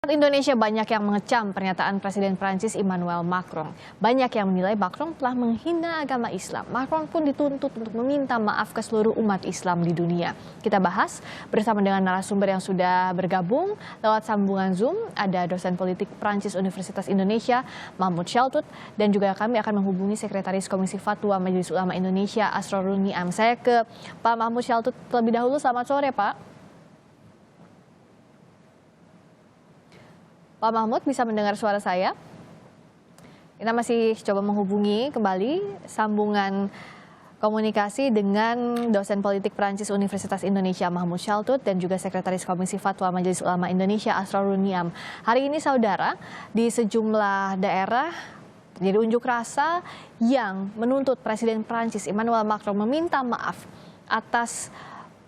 Indonesia banyak yang mengecam pernyataan Presiden Prancis Emmanuel Macron. Banyak yang menilai Macron telah menghina agama Islam. Macron pun dituntut untuk meminta maaf ke seluruh umat Islam di dunia. Kita bahas bersama dengan narasumber yang sudah bergabung lewat sambungan Zoom. Ada dosen politik Prancis Universitas Indonesia, Mahmoud Cheltout, dan juga kami akan menghubungi Sekretaris Komisi Fatwa Majelis Ulama Indonesia, Asrorul Niam. Saya ke Pak Mahmoud Cheltout terlebih dahulu. Selamat sore, Pak. Pak Mahmoud, bisa mendengar suara saya? Kita masih coba menghubungi kembali sambungan komunikasi dengan dosen politik Prancis Universitas Indonesia Mahmoud Cheltout dan juga Sekretaris Komisi Fatwa Majelis Ulama Indonesia Asrorul Niam. Hari ini saudara, di sejumlah daerah terjadi unjuk rasa yang menuntut Presiden Prancis Emmanuel Macron meminta maaf atas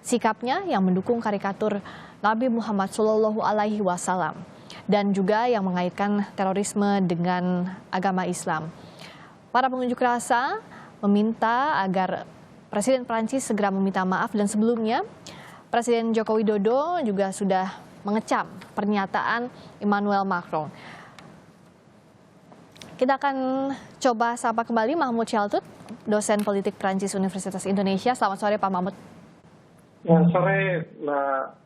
sikapnya yang mendukung karikatur Nabi Muhammad SAW. Dan juga yang mengaitkan terorisme dengan agama Islam. Para pengunjuk rasa meminta agar Presiden Prancis segera meminta maaf, dan sebelumnya Presiden Joko Widodo juga sudah mengecam pernyataan Emmanuel Macron. Kita akan coba sapa kembali Mahmoud Cheltout, dosen politik Prancis Universitas Indonesia. Selamat sore Pak Mahmoud. Selamat sore Mbak.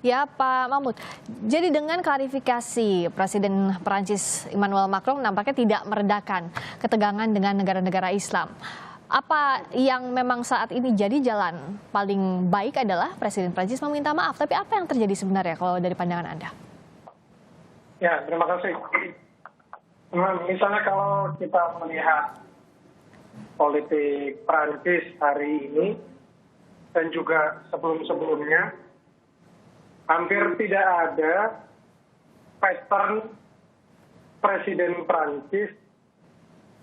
Ya Pak Mahmoud, jadi dengan klarifikasi Presiden Prancis Emmanuel Macron nampaknya tidak meredakan ketegangan dengan negara-negara Islam. Apa yang memang saat ini jadi jalan paling baik adalah Presiden Prancis meminta maaf, tapi apa yang terjadi sebenarnya kalau dari pandangan Anda? Ya, terima kasih. Misalnya kalau kita melihat politik Prancis hari ini dan juga sebelum-sebelumnya, hampir tidak ada pattern Presiden Prancis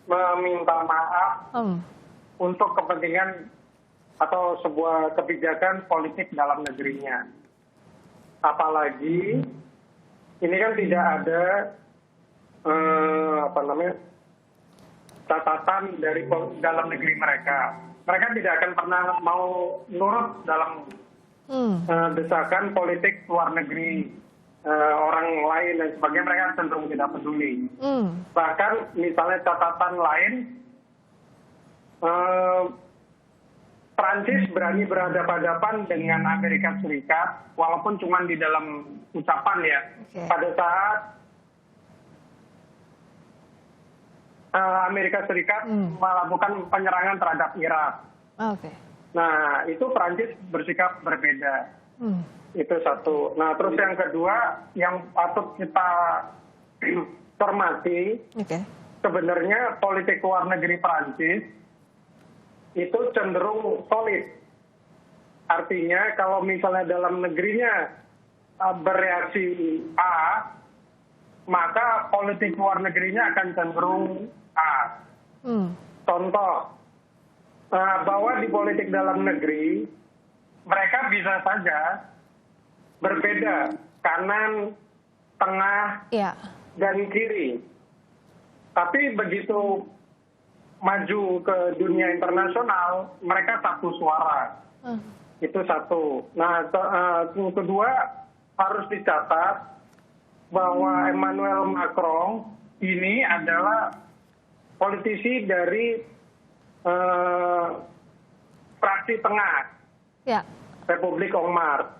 meminta maaf untuk kepentingan atau sebuah kebijakan politik dalam negerinya. Apalagi ini kan tidak ada catatan dari dalam negeri mereka. Mereka tidak akan pernah mau nurut dalam desakan politik luar negeri orang lain dan sebagainya. Mereka cenderung tidak peduli. Bahkan misalnya catatan lain, Prancis berani berhadapan-hadapan dengan Amerika Serikat, walaupun cuma di dalam ucapan ya. Pada saat Amerika Serikat melakukan penyerangan terhadap Irak. Nah, itu Prancis bersikap berbeda. Itu satu. Nah, terus yang kedua, yang patut kita cermati, sebenarnya politik luar negeri Prancis itu cenderung solid. Artinya kalau misalnya dalam negerinya bereaksi A, maka politik luar negerinya akan cenderung A. Contoh, bahwa di politik dalam negeri mereka bisa saja berbeda kanan, tengah, dan kiri. Tapi begitu maju ke dunia internasional, mereka satu suara. Itu satu. Nah, kedua harus dicatat bahwa Emmanuel Macron ini adalah politisi dari fraksi tengah Republik Ongmar,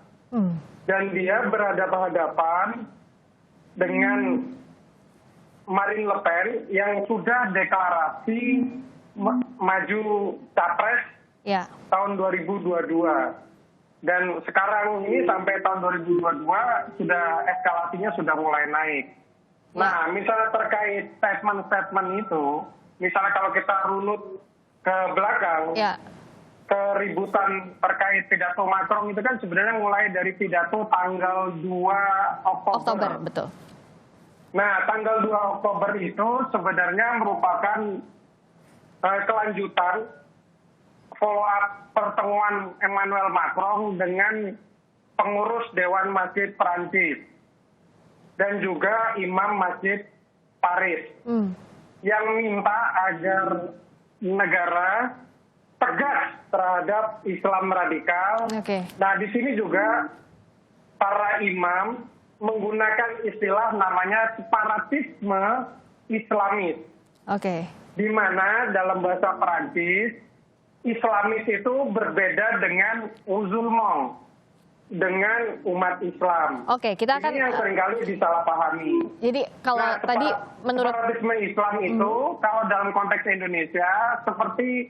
dan dia berhadapan-hadapan dengan Marine Le Pen yang sudah deklarasi maju capres tahun 2022, dan sekarang ini sampai tahun 2022 sudah eskalasinya sudah mulai naik. Nah, misalnya terkait statement-statement itu, misalnya kalau kita runut ke belakang, keributan terkait pidato Macron itu kan sebenarnya mulai dari pidato tanggal 2 Oktober. Betul. Nah, tanggal 2 Oktober itu sebenarnya merupakan kelanjutan follow up pertemuan Emmanuel Macron dengan pengurus Dewan Masjid Prancis dan juga Imam Masjid Paris yang minta agar negara tegas terhadap Islam radikal. Nah, di sini juga para imam menggunakan istilah namanya separatisme Islamis. Oke. Di mana dalam bahasa Perancis, Islamis itu berbeda dengan musulman, dengan umat Islam. Oke, kita akan... Ini yang seringkali disalahpahami. Jadi kalau tadi menurut... separatisme Islam itu, kalau dalam konteks Indonesia, seperti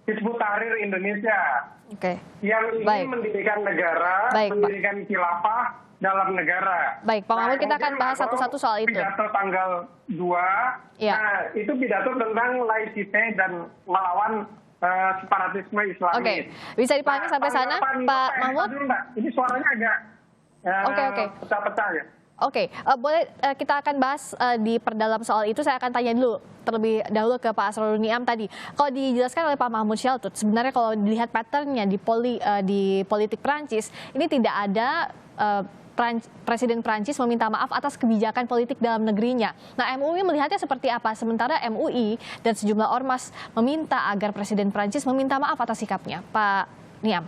Hizbut Tahrir Indonesia. Oke. Yang ingin mendirikan negara, mendirikan khilafah dalam negara. Baik, Pak Mahfud, kita akan bahas satu-satu soal itu. Pidato tanggal 2, nah itu pidato tentang laicite dan melawan separatisme Islamis. Oke, bisa dipahami sampai sana, Pak Mahfud? Ini suaranya agak pecah-pecah ya. Oke, boleh kita akan bahas di perdalam soal itu. Saya akan tanya dulu terlebih dahulu ke Pak Asrorun Niam tadi. Kalau dijelaskan oleh Pak Mahmoud Cheltout, sebenarnya kalau dilihat patternnya di politik Prancis, ini tidak ada Presiden Prancis meminta maaf atas kebijakan politik dalam negerinya. Nah, MUI melihatnya seperti apa? Sementara MUI dan sejumlah ormas meminta agar Presiden Prancis meminta maaf atas sikapnya. Pak Niam.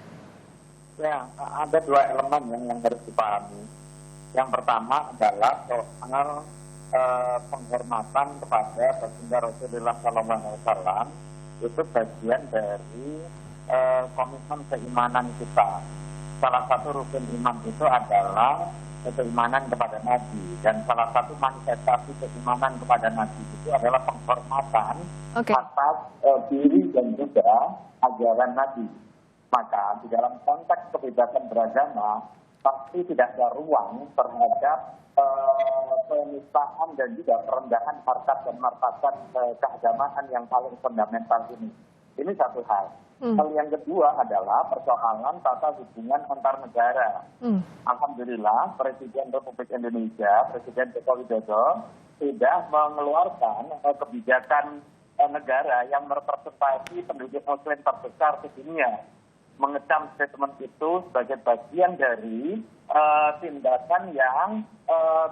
Ya, ada dua elemen yang harus dipahami. Yang pertama adalah soal penghormatan kepada baginda Rasulullah SAW. Itu bagian dari komitmen keimanan kita. Salah satu rukun iman itu adalah keimanan kepada Nabi, dan salah satu manifestasi keimanan kepada Nabi itu adalah penghormatan atas diri dan juga ajaran Nabi. Maka di dalam konteks kebebasan beragama pasti tidak ada ruang terhadap penistaan dan juga perendahan harkat dan martabat keagamaan yang paling fundamental ini. Ini satu hal. Hal yang kedua adalah persoalan tata hubungan antar negara. Alhamdulillah, Presiden Republik Indonesia, Presiden Joko Widodo, sudah mengeluarkan kebijakan negara yang merepresentasi penduduk Muslim terbesar di dunia. Mengecam statement itu sebagai bagian dari tindakan yang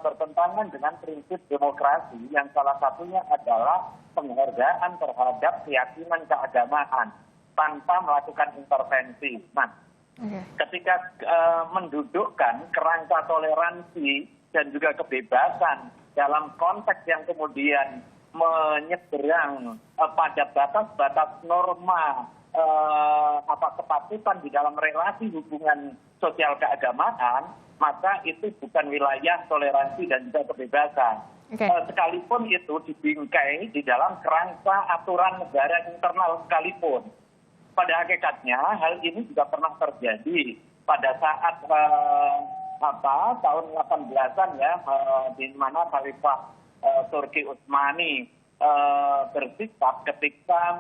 bertentangan dengan prinsip demokrasi, yang salah satunya adalah penghargaan terhadap keyakinan keagamaan tanpa melakukan intervensi. Nah, ketika mendudukkan kerangka toleransi dan juga kebebasan dalam konteks yang kemudian menyeberang pada batas-batas norma kepatutan di dalam relasi hubungan sosial keagamaan, maka itu bukan wilayah toleransi dan juga kebebasan. Sekalipun itu dibingkai di dalam kerangka aturan negara internal sekalipun. Pada hakikatnya hal ini juga pernah terjadi pada saat tahun 18-an ya, di mana Khalifah Turki Utsmani bersikap ketika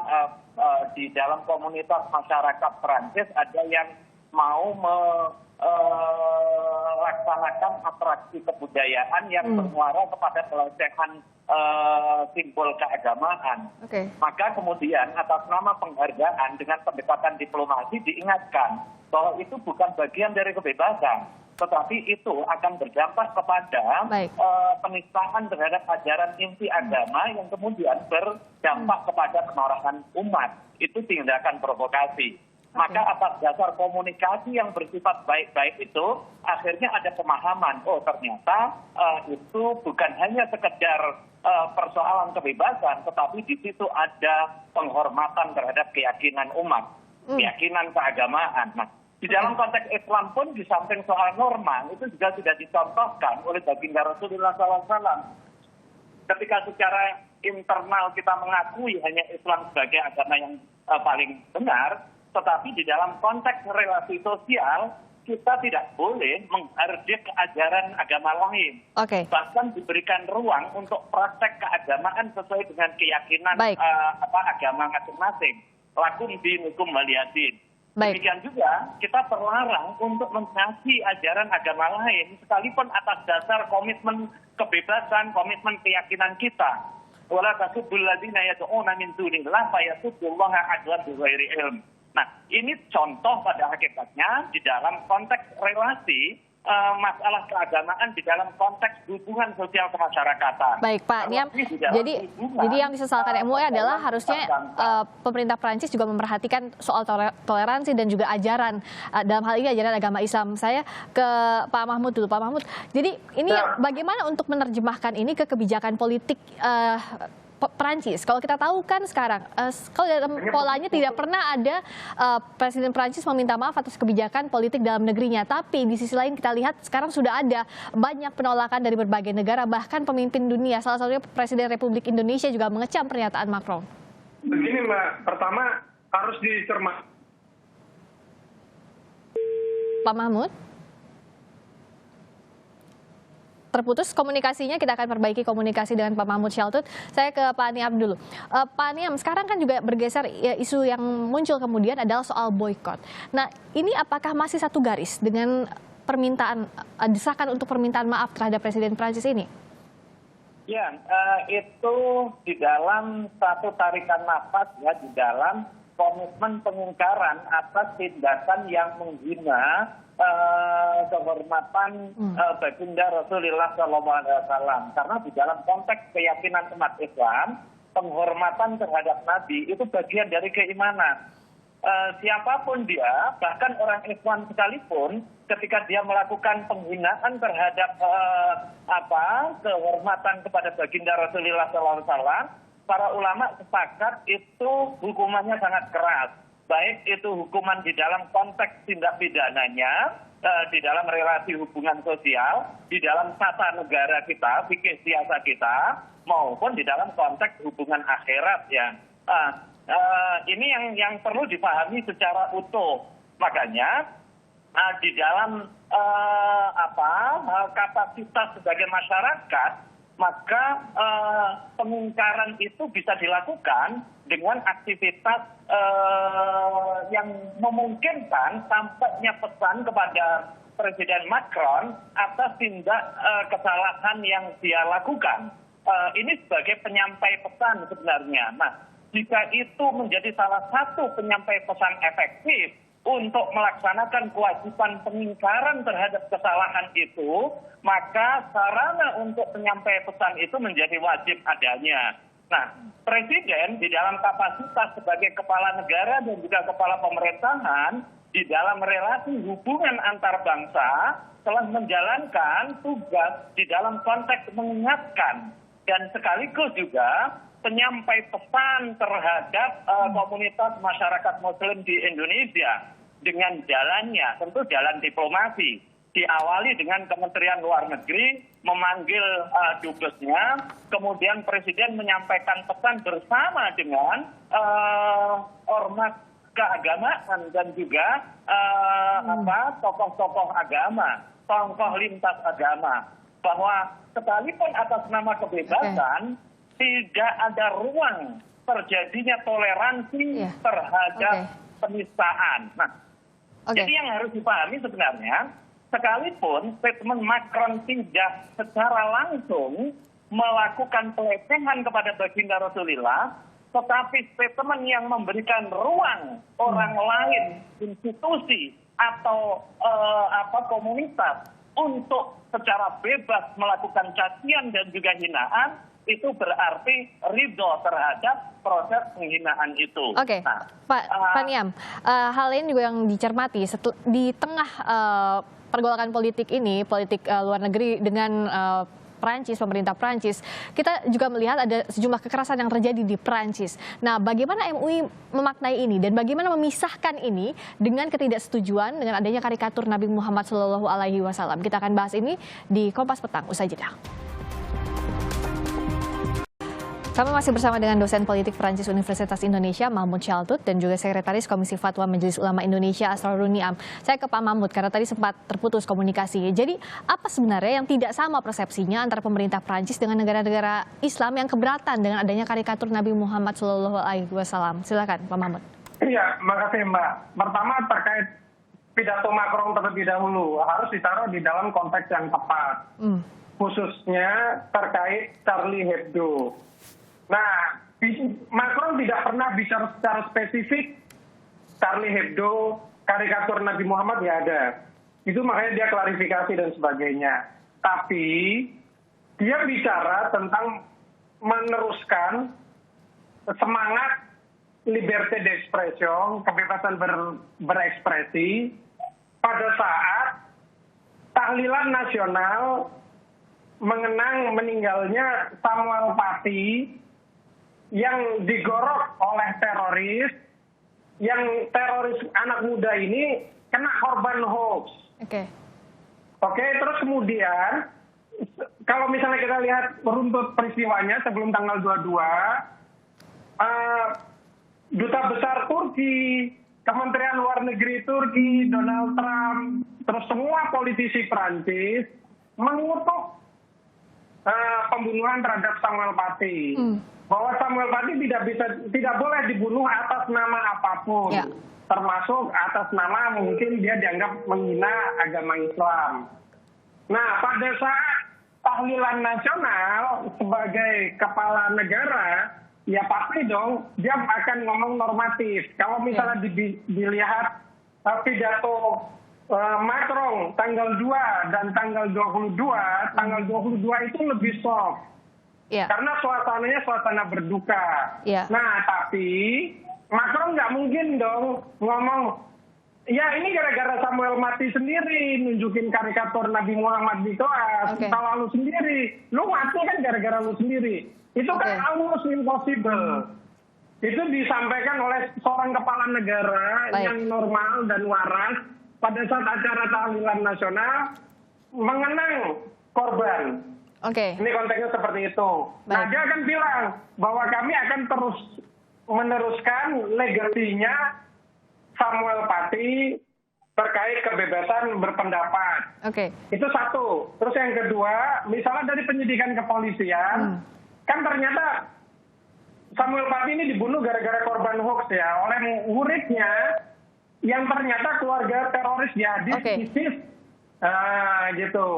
di dalam komunitas masyarakat Prancis ada yang mau melaksanakan atraksi kebudayaan yang bermuara kepada pelecehan simbol keagamaan. Maka kemudian atas nama penghargaan dengan pendekatan diplomasi diingatkan bahwa itu bukan bagian dari kebebasan, tetapi itu akan berdampak kepada penistaan terhadap ajaran inti agama yang kemudian berdampak kepada kemarahan umat. Itu tindakan provokasi. Maka atas dasar komunikasi yang bersifat baik-baik itu, akhirnya ada pemahaman, oh ternyata itu bukan hanya sekedar persoalan kebebasan, tetapi di situ ada penghormatan terhadap keyakinan umat, keyakinan keagamaan. Nah, di dalam konteks Islam pun di samping soal norma, itu juga sudah dicontohkan oleh baginda Rasulullah SAW. Ketika secara internal kita mengakui hanya Islam sebagai agama yang paling benar, tetapi di dalam konteks relasi sosial, kita tidak boleh menghardik ajaran agama lain. Bahkan diberikan ruang untuk praktek keagamaan sesuai dengan keyakinan agama masing-masing. Lakum dinukum waliyadin. Demikian juga kita terlarang untuk mengkaji ajaran agama lain sekalipun atas dasar komitmen kebebasan, komitmen keyakinan kita. Wala tasubbul ladzina yad'una min dunillah fayasubbullaha adwan bighairi ilm. Nah, ini contoh pada hakikatnya di dalam konteks relasi masalah keagamaan di dalam konteks hubungan sosial kemasyarakatan. Baik Pak Niam, jadi yang disesalkan MUI adalah harusnya pemerintah Prancis juga memperhatikan soal toleransi dan juga ajaran, dalam hal ini ajaran agama Islam. Saya ke Pak Mahmud dulu. Pak Mahmud, jadi ini bagaimana untuk menerjemahkan ini ke kebijakan politik Perancis? Kalau kita tahu kan sekarang, kalau dalam polanya tidak pernah ada Presiden Perancis meminta maaf atas kebijakan politik dalam negerinya. Tapi di sisi lain kita lihat sekarang sudah ada banyak penolakan dari berbagai negara, bahkan pemimpin dunia. Salah satunya Presiden Republik Indonesia juga mengecam pernyataan Macron. Begini Mbak, pertama harus dicermati. Pak Mahmud? Terputus komunikasinya, kita akan perbaiki komunikasi dengan Pak Mahmud Shaltut. Saya ke Pak Niam dulu. Pak Niam, sekarang kan juga bergeser isu yang muncul kemudian adalah soal boykot. Nah, ini apakah masih satu garis dengan permintaan desakan untuk permintaan maaf terhadap Presiden Prancis ini? Ya, itu di dalam satu tarikan nafas ya, di dalam komitmen pengingkaran atas tindakan yang menghina kehormatan baginda Rasulullah SAW. Karena di dalam konteks keyakinan umat Islam, penghormatan terhadap Nabi itu bagian dari keimanan. Siapapun dia, bahkan orang Islam sekalipun, ketika dia melakukan penghinaan terhadap kehormatan kepada baginda Rasulullah SAW, para ulama sepakat itu hukumannya sangat keras. Baik itu hukuman di dalam konteks tindak pidananya, di dalam relasi hubungan sosial, di dalam tata negara kita, fikih siasa kita, maupun di dalam konteks hubungan akhirat ya. Ini yang perlu dipahami secara utuh. Makanya di dalam kapasitas sebagai masyarakat, maka pengingkaran itu bisa dilakukan dengan aktivitas yang memungkinkan sampainya pesan kepada Presiden Macron atas tindak kesalahan yang dia lakukan. Ini sebagai penyampai pesan sebenarnya. Nah, jika itu menjadi salah satu penyampai pesan efektif untuk melaksanakan kewajiban pengingkaran terhadap kesalahan itu, maka sarana untuk penyampai pesan itu menjadi wajib adanya. Nah, Presiden di dalam kapasitas sebagai kepala negara dan juga kepala pemerintahan di dalam relasi hubungan antar bangsa telah menjalankan tugas di dalam konteks mengingatkan dan sekaligus juga penyampai pesan terhadap komunitas masyarakat Muslim di Indonesia dengan jalannya, tentu jalan diplomasi. Diawali dengan Kementerian Luar Negeri memanggil dubesnya, kemudian Presiden menyampaikan pesan bersama dengan ormas keagamaan dan juga tokoh-tokoh agama, tokoh lintas agama, bahwa sekalipun atas nama kebebasan tidak ada ruang terjadinya toleransi terhadap penistaan. Nah, jadi yang harus dipahami sebenarnya, sekalipun statement Macron tidak secara langsung melakukan pelecehan kepada baginda Rasulullah, tetapi statement yang memberikan ruang orang lain, institusi atau komunitas untuk secara bebas melakukan cacian dan juga hinaan, itu berarti ridho terhadap proses penghinaan itu. Oke, Pak Niam, hal ini juga yang dicermati di tengah pergolakan politik ini, politik luar negeri dengan Prancis, pemerintah Prancis, kita juga melihat ada sejumlah kekerasan yang terjadi di Prancis. Nah, bagaimana MUI memaknai ini dan bagaimana memisahkan ini dengan ketidaksetujuan dengan adanya karikatur Nabi Muhammad SAW? Kita akan bahas ini di Kompas Petang, usai jeda. Kami masih bersama dengan dosen politik Perancis Universitas Indonesia, Mahmud Shaltut, dan juga Sekretaris Komisi Fatwa Majelis Ulama Indonesia, Asrorun Niam. Saya ke Pak Mahmud, karena tadi sempat terputus komunikasi. Jadi, apa sebenarnya yang tidak sama persepsinya antara pemerintah Perancis dengan negara-negara Islam yang keberatan dengan adanya karikatur Nabi Muhammad SAW? Silakan, Pak Mahmud. Iya, makasih Mbak. Pertama terkait pidato Macron terlebih dahulu, harus ditaruh di dalam konteks yang tepat. Khususnya terkait Charlie Hebdo. Nah, Macron tidak pernah bicara secara spesifik Charlie Hebdo, karikatur Nabi Muhammad nggak ada. Itu makanya dia klarifikasi dan sebagainya. Tapi dia bicara tentang meneruskan semangat liberté d'expression, kebebasan berekspresi pada saat tahlilan nasional mengenang meninggalnya Samuel Paty yang digorok oleh teroris, yang teroris anak muda ini kena korban hoax. Oke, terus kemudian kalau misalnya kita lihat runtut peristiwanya sebelum tanggal 22, Duta Besar Turki, Kementerian Luar Negeri Turki, Donald Trump, terus semua politisi Prancis mengutuk pembunuhan terhadap Samuel Paty. Bahwa Samuel Paty tidak boleh dibunuh atas nama apapun, termasuk atas nama mungkin dia dianggap menghina agama Islam. Nah, pada saat tahlilan nasional sebagai kepala negara, ya pasti dong dia akan ngomong normatif. Kalau misalnya dilihat pidato Macron tanggal 2 dan tanggal 22 itu lebih soft. Karena suasananya suasana berduka. Nah, tapi Macron nggak mungkin dong ngomong, ya ini gara-gara Samuel mati sendiri, nunjukin karikatur Nabi Muhammad di kelas, salah lu sendiri. Lu mati kan gara-gara lu sendiri. Itu kan almost impossible. Itu disampaikan oleh seorang kepala negara yang normal dan waras pada saat acara tahlilan nasional mengenang korban. Ini konteksnya seperti itu. Nah, dia akan bilang bahwa kami akan terus meneruskan legasinya Samuel Paty terkait kebebasan berpendapat. Itu satu. Terus yang kedua, misalnya dari penyidikan kepolisian, kan ternyata Samuel Paty ini dibunuh gara-gara korban hoax ya, oleh muridnya yang ternyata keluarga teroris jihadis ISIS. Gitu.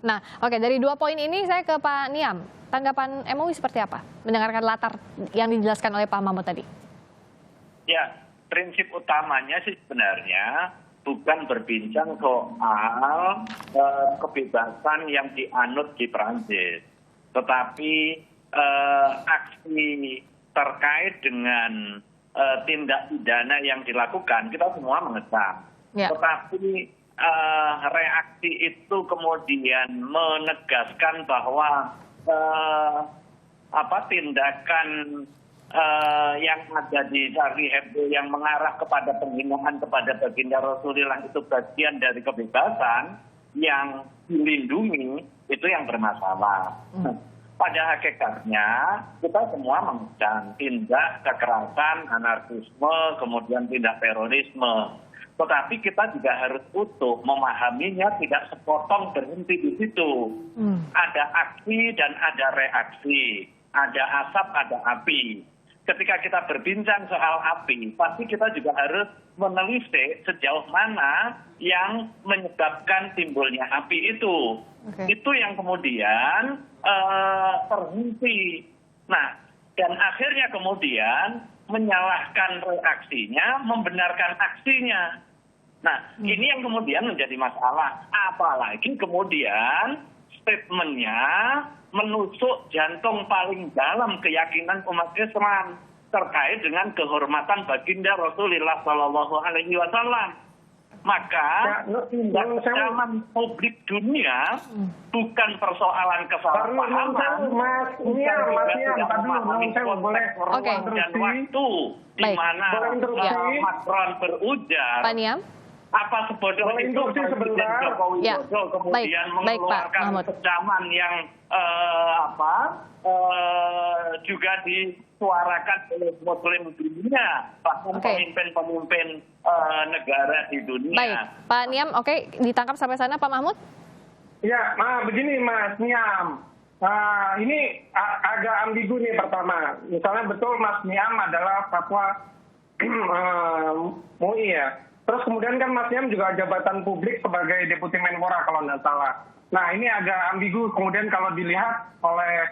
Nah, dari 2 poin ini saya ke Pak Niam. Tanggapan MUI seperti apa? Mendengarkan latar yang dijelaskan oleh Pak Mahmud tadi. Ya, prinsip utamanya sih sebenarnya bukan berbincang soal kebebasan yang dianut di Prancis. Tetapi aksi terkait dengan tindak pidana yang dilakukan, kita semua mengecam. Tetapi reaksi itu kemudian menegaskan bahwa tindakan yang ada di Charlie Hebdo yang mengarah kepada penghinaan kepada baginda Rasulullah itu bagian dari kebebasan yang dilindungi, itu yang bermasalah. Pada hakikatnya kita semua mengecam tindak kekerasan, anarkisme, kemudian tindak terorisme. Tetapi kita juga harus utuh memahaminya, tidak sepotong berhenti di situ. Ada aksi dan ada reaksi, ada asap, ada api. Ketika kita berbincang soal api, pasti kita juga harus menelisik sejauh mana yang menyebabkan timbulnya api itu. Itu yang kemudian terhenti. Nah, dan akhirnya kemudian menyalahkan reaksinya, membenarkan aksinya. Nah, ini yang kemudian menjadi masalah. Apalagi kemudian statementnya menusuk jantung paling dalam keyakinan umat Islam terkait dengan kehormatan baginda Rasulullah SAW. Maka ancaman publik dunia bukan persoalan kesalahpahaman, dan waktu di mana Macron berujar. Apa sebodoh itu Presiden Joko Widodo kemudian mengeluarkan kecaman yang juga disuarakan oleh Muslim dunia, bahkan pemimpin-pemimpin negara di dunia. Baik, Pak Niam, ditangkap sampai sana Pak Mahmud? Ya, begini Mas Niam. Ini agak ambigu nih pertama. Misalnya betul Mas Niam adalah fatwa MUI ya. Terus kemudian kan Mas Niam juga jabatan publik sebagai Deputi Menpora kalau nggak salah. Nah ini agak ambigu kemudian kalau dilihat oleh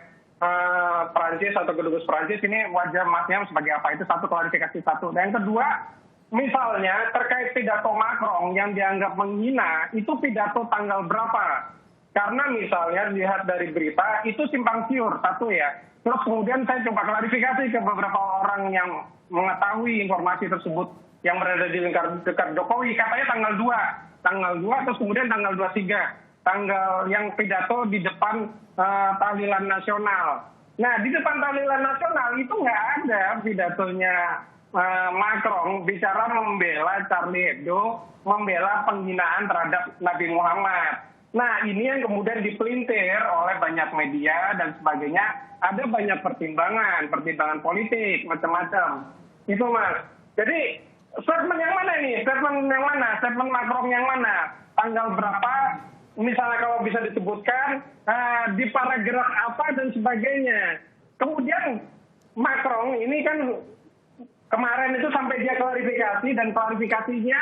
Prancis atau kedubes Prancis, ini wajah Mas Niam sebagai apa? Itu satu, klarifikasi satu. Dan yang kedua, misalnya terkait pidato Macron yang dianggap menghina, itu pidato tanggal berapa? Karena misalnya lihat dari berita, itu simpang siur, satu ya. Terus kemudian saya coba klarifikasi ke beberapa orang yang mengetahui informasi tersebut yang berada di lingkar dekat Jokowi. Katanya tanggal 2, terus kemudian tanggal 23. Tanggal yang pidato di depan tahlilan nasional. Nah, di depan tahlilan nasional itu nggak ada pidatonya Macron bicara membela Charlie Hebdo, membela penghinaan terhadap Nabi Muhammad. Nah, ini yang kemudian dipelintir oleh banyak media dan sebagainya. Ada banyak pertimbangan politik, macam-macam. Itu, Mas. Jadi, statement yang mana ini? Statement yang mana? Statement Macron yang mana? Tanggal berapa? Misalnya kalau bisa disebutkan, di paragraf apa dan sebagainya. Kemudian, Macron ini kan kemarin itu sampai dia klarifikasi, dan klarifikasinya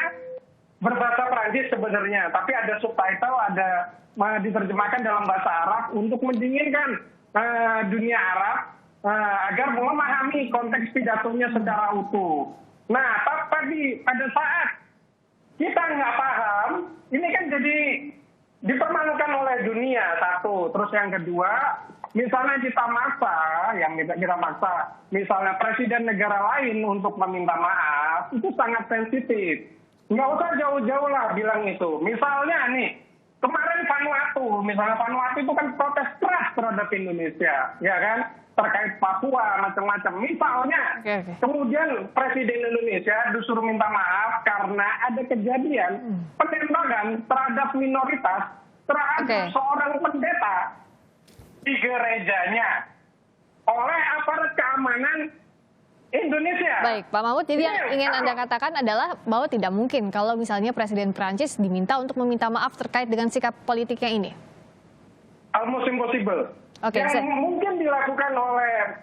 berbahasa Prancis sebenarnya, tapi ada subtitle, ada diterjemahkan dalam bahasa Arab untuk mendinginkan dunia Arab agar memahami konteks pidatonya secara utuh. Nah, tadi pada saat kita nggak paham, ini kan jadi dipermalukan oleh dunia, satu. Terus yang kedua, misalnya kita maksa, misalnya presiden negara lain untuk meminta maaf, itu sangat sensitif. Nggak usah jauh-jauh lah bilang itu. Misalnya nih, kemarin Vanuatu itu kan protes keras terhadap Indonesia, ya kan? Terkait Papua, macam-macam. Misalnya, kemudian Presiden Indonesia disuruh minta maaf karena ada kejadian penembakan terhadap minoritas, terhadap seorang pendeta di gerejanya oleh aparat keamanan Indonesia. Baik, Pak Mahfud, jadi yang ingin Anda katakan adalah bahwa tidak mungkin kalau misalnya Presiden Prancis diminta untuk meminta maaf terkait dengan sikap politiknya ini. Almost impossible. Yang mungkin dilakukan oleh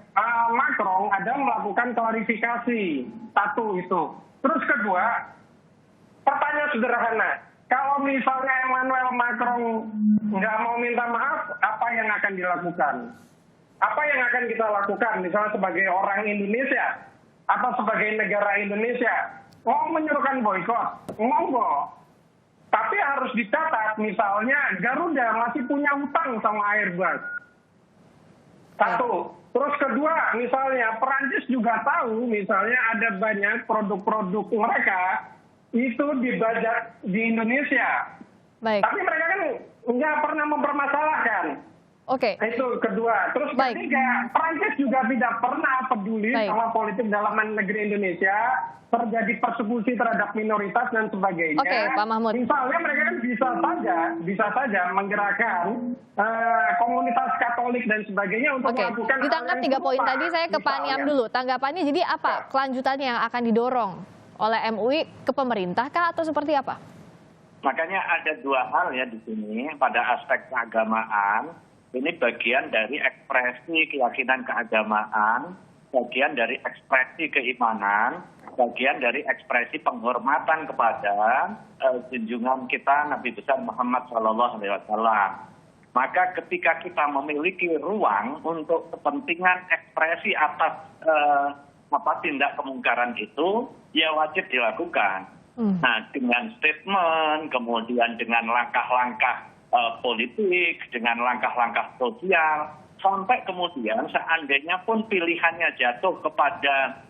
Macron adalah melakukan klarifikasi. Satu itu. Terus kedua, pertanyaan sederhana. Kalau misalnya Emmanuel Macron nggak mau minta maaf, apa yang akan dilakukan? Apa yang akan kita lakukan misalnya sebagai orang Indonesia atau sebagai negara Indonesia? Mau menyuruhkan boikot? Monggo. Tapi harus dicatat misalnya Garuda masih punya utang sama Airbus. Satu. Terus kedua, misalnya Perancis juga tahu misalnya ada banyak produk-produk mereka itu dibajak di Indonesia. Baik. Tapi mereka kan nggak pernah mempermasalahkan. Itu kedua. Terus ketiga, Perancis juga tidak pernah peduli sama politik dalam negeri Indonesia, terjadi persekusi terhadap minoritas dan sebagainya. Pak Mahfud. Misalnya mereka kan bisa saja menggerakkan komunitas Katolik dan sebagainya untuk melakukan. Ditangkap 3 poin tadi, saya ke Pak Niam dulu. Tanggapannya jadi apa kelanjutannya yang akan didorong oleh MUI ke pemerintah kah atau seperti apa? Makanya ada 2 hal ya di sini pada aspek keagamaan. Ini bagian dari ekspresi keyakinan keagamaan, bagian dari ekspresi keimanan, bagian dari ekspresi penghormatan kepada junjungan kita Nabi besar Muhammad SAW. Maka ketika kita memiliki ruang untuk kepentingan ekspresi atas tindak kemungkaran itu, ya wajib dilakukan. Nah, dengan statement, kemudian dengan langkah-langkah politik, dengan langkah-langkah sosial, sampai kemudian seandainya pun pilihannya jatuh kepada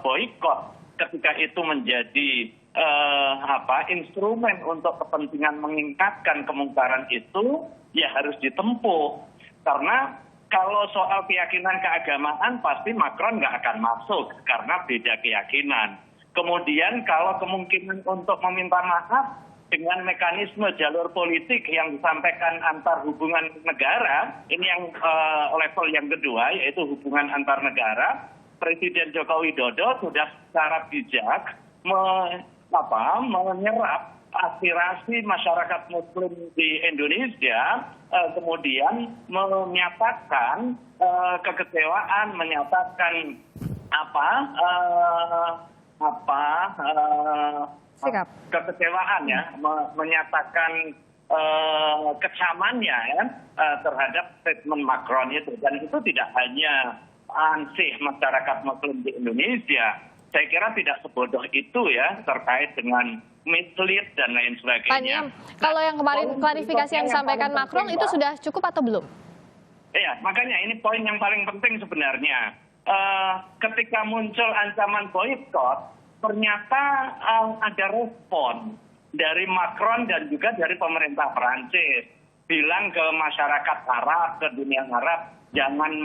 boikot, ketika itu menjadi instrumen untuk kepentingan meningkatkan kemungkaran itu, ya harus ditempuh. Karena kalau soal keyakinan keagamaan pasti Macron nggak akan masuk karena beda keyakinan. Kemudian kalau kemungkinan untuk meminta maaf dengan mekanisme jalur politik yang disampaikan antar hubungan negara, ini yang level yang kedua, yaitu hubungan antar negara, Presiden Joko Widodo sudah secara bijak menyerap aspirasi masyarakat Muslim di Indonesia, kemudian menyatakan kekecewaan, menyatakan kekecewaan ya, menyatakan kecamannya ya terhadap statement Macron itu. Dan itu tidak hanya ansih masyarakat Muslim di Indonesia, saya kira tidak sebodoh itu ya terkait dengan mislead dan lain Pak sebagainya. Niam, kalau yang kemarin klarifikasi yang disampaikan Macron itu sudah cukup atau belum? Iya, makanya ini poin yang paling penting sebenarnya. Ketika muncul ancaman boykot, ternyata ada respon dari Macron dan juga dari pemerintah Perancis. Bilang ke masyarakat Arab, ke dunia Arab, jangan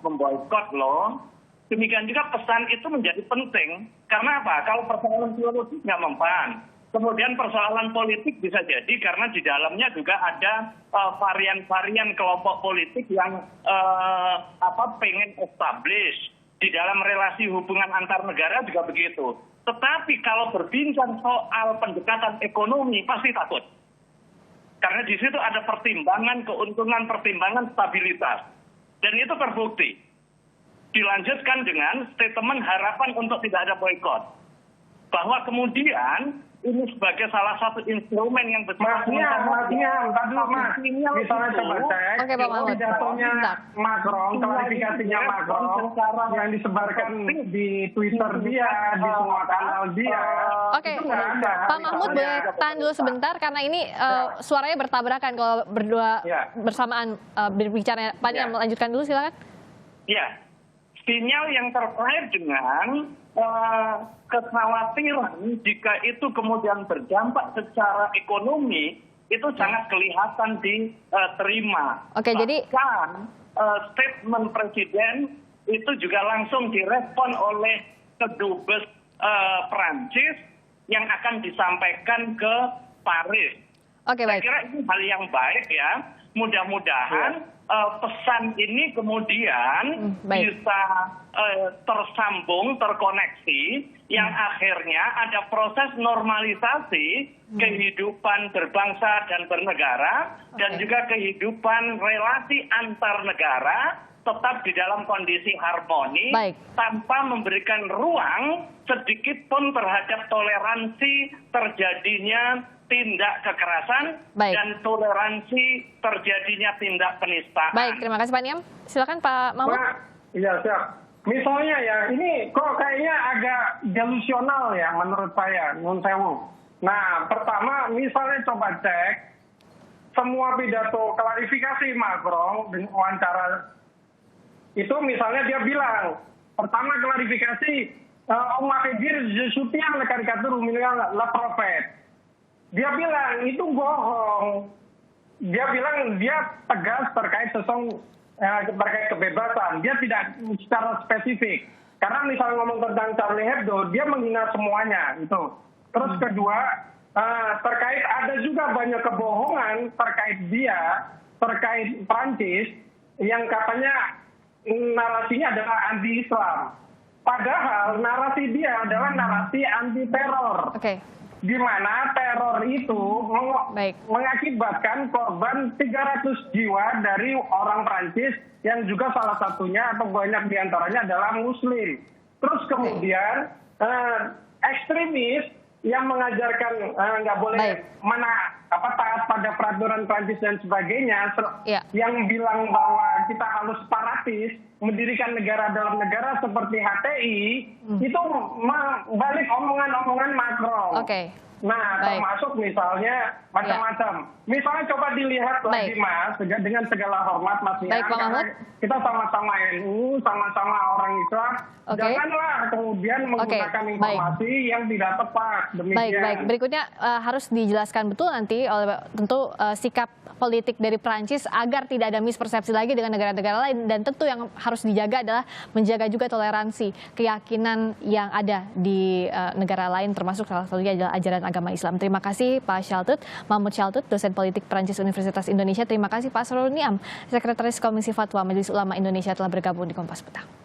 memboikot loh. Demikian juga pesan itu menjadi penting. Karena apa? Kalau persoalan teologis nggak mempan. Kemudian persoalan politik bisa jadi karena di dalamnya juga ada varian-varian kelompok politik yang pengen establish. Di dalam relasi hubungan antar negara juga begitu. Tetapi kalau berbincang soal pendekatan ekonomi pasti takut. Karena di situ ada pertimbangan keuntungan, pertimbangan stabilitas. Dan itu terbukti. Dilanjutkan dengan statement harapan untuk tidak ada boykot. Bahwa kemudian ini sebagai salah satu instrumen yang besar. Mas Niam, tadi Mas, misalnya coba cek pidatonya Macron, klarifikasinya Macron yang disebarkan di Twitter dia, di semua kanal dia. Oke, Pak Mahmud boleh tahan dulu sebentar karena ini suaranya bertabrakan kalau berdua bersamaan berbicara. Pak Niam, lanjutkan dulu silakan. Ya, sinyal yang terkait dengan kekhawatiran jika itu kemudian berdampak secara ekonomi itu sangat kelihatan diterima. Oke, jadi statement presiden itu juga langsung direspon oleh kedubes Prancis yang akan disampaikan ke Paris. Oke, baik. Saya kira ini hal yang baik ya. Mudah-mudahan pesan ini kemudian bisa tersambung, terkoneksi, yang akhirnya ada proses normalisasi kehidupan berbangsa dan bernegara, dan juga kehidupan relasi antar negara tetap di dalam kondisi harmoni, tanpa memberikan ruang sedikit pun terhadap toleransi terjadinya tindak kekerasan dan toleransi terjadinya tindak penistaan. Baik, terima kasih Pak Niam. Silakan Pak Mahmud. Iya, siap. Misalnya ya, ini kok kayaknya agak delusional ya menurut saya, Nun Sewu. Nah, pertama misalnya coba cek semua pidato klarifikasi Macron dengan wawancara itu, misalnya dia bilang, pertama klarifikasi, on m'a fait dire je soutiens la caricature humiliant la prophète. Dia bilang itu bohong. Dia bilang dia tegas terkait terkait kebebasan. Dia tidak secara spesifik. Karena misalnya ngomong tentang Charlie Hebdo, dia menghina semuanya itu. Terus kedua, terkait ada juga banyak kebohongan terkait dia, terkait Prancis yang katanya narasinya adalah anti-Islam. Padahal narasi dia adalah narasi anti-teror. Di mana teror itu mengakibatkan korban 300 jiwa dari orang Prancis yang juga salah satunya atau banyak diantaranya adalah Muslim. Terus kemudian ekstremis yang mengajarkan nggak boleh taat pada peraturan Prancis dan sebagainya, yang bilang bahwa kita harus separatis, mendirikan negara dalam negara seperti HTI, itu balik omongan-omongan Macron. Nah, termasuk misalnya macam-macam. Misalnya coba dilihat lagi Mas, dengan segala hormat Mas Niam, karena kita sama-sama NU, sama-sama orang Islam, janganlah kemudian menggunakan informasi yang tidak tepat. Demikian. Baik. Berikutnya harus dijelaskan betul nanti oleh tentu sikap politik dari Prancis agar tidak ada mispersepsi lagi dengan negara-negara lain, dan tentu yang harus dijaga adalah menjaga juga toleransi keyakinan yang ada di negara lain, termasuk salah satunya adalah ajaran agama Islam. Terima kasih Pak Chaltut, Mahmud Chaltut, dosen politik Prancis Universitas Indonesia. Terima kasih Pak Asrorun Niam, Sekretaris Komisi Fatwa Majelis Ulama Indonesia telah bergabung di Kompas Petang.